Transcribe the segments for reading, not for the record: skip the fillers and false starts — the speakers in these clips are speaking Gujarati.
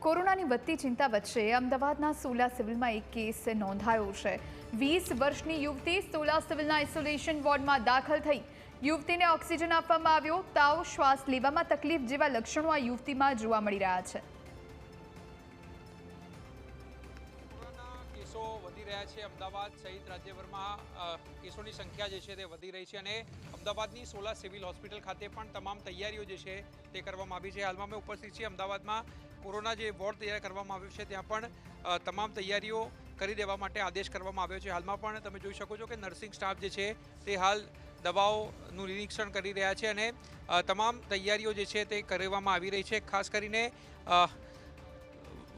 કોરોનાની વધતી ચિંતા વચ્ચે અમદાવાદના સોલા સિવિલમાં એક કેસ નોંધાયો છે। 20 વર્ષની યુવતી સોલા સિવિલના આઇસોલેશન વોર્ડમાં દાખલ થઈ। યુવતીને ઓક્સિજન આપવામાં આવ્યો। તાવ, શ્વાસ લેવામાં તકલીફ જેવા લક્ષણો આ યુવતીમાં જોવા મળી રહ્યા છે। કેસો વધી રહ્યા છે। અમદાવાદ સહિત રાજ્યભરમાં કેસોની સંખ્યા જે છે તે વધી રહી છે અને અમદાવાદની સોલા સિવિલ હોસ્પિટલ ખાતે પણ તમામ તૈયારીઓ જે છે તે કરવામાં આવી છે। હાલમાં અમે ઉપસ્થિત છીએ અમદાવાદમાં કોરોના જે વોર્ડ તૈયાર કરવામાં આવ્યો છે ત્યાં પણ તમામ તૈયારીઓ કરી દેવા માટે આદેશ કરવામાં આવ્યો છે। હાલમાં પણ તમે જોઈ શકો છો કે નર્સિંગ સ્ટાફ જે છે તે હાલ દવાઓનું નિરીક્ષણ કરી રહ્યા છે અને તમામ તૈયારીઓ જે છે તે કરવામાં આવી રહી છે। ખાસ કરીને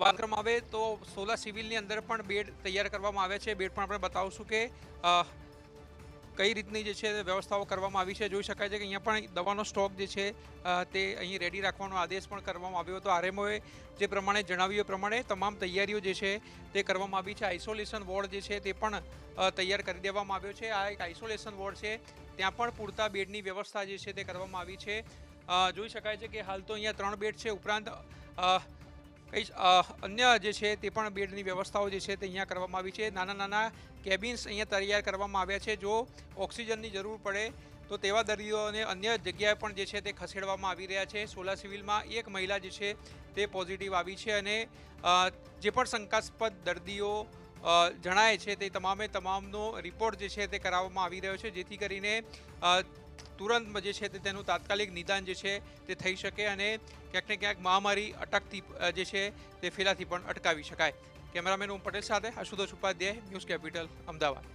વાત કરવામાં આવે તો સોલા સિવિલની અંદર પણ બેડ તૈયાર કરવામાં આવ્યા છે। બેડ પણ આપણે બતાવશું કે કઈ રીતની જે છે વ્યવસ્થાઓ કરવામાં આવી છે। જોઈ શકાય છે કે અહીંયા પણ દવાનો સ્ટોક જે છે તે અહીં રેડી રાખવાનો આદેશ પણ કરવામાં આવ્યો હતો। આરએમઓએ જે પ્રમાણે જણાવ્યું એ પ્રમાણે તમામ તૈયારીઓ જે છે તે કરવામાં આવી છે। આઇસોલેશન વોર્ડ જે છે તે પણ તૈયાર કરી દેવામાં આવ્યો છે। આ એક આઇસોલેશન વોર્ડ છે, ત્યાં પણ પૂરતા બેડની વ્યવસ્થા જે છે તે કરવામાં આવી છે। જોઈ શકાય છે કે હાલ તો અહીંયા 3 બેડ છે, ઉપરાંત અન્ય જે છે તે પણ બેડની વ્યવસ્થાઓ જે છે તે અહીંયા કરવામાં આવી છે। નાના નાના કેબિન્સ અહીંયા તૈયાર કરવામાં આવ્યા છે। જો ઓક્સિજનની જરૂર પડે તો તેવા દર્દીઓને અન્ય જગ્યાએ પણ જે છે તે ખસેડવામાં આવી રહ્યા છે। સોલા સિવિલમાં એક મહિલા જે છે તે પોઝિટિવ આવી છે અને જે પણ શંકાસ્પદ દર્દીઓ જણાય છે તે તમામનો રિપોર્ટ જે છે તે કરાવવામાં આવી રહ્યો છે, જેથી કરીને તુરંત જે છે તેનું તાત્કાલિક નિદાન જે છે તે થઈ શકે અને ક્યાંક ને ક્યાંક મહામારી અટકતી જે છે તે ફેલાતી પણ અટકાવી શકાય। કેમેરામેન ઓમ પટેલ સાથે આશુતોષ ઉપાધ્યાય, ન્યૂઝ કેપિટલ, અમદાવાદ।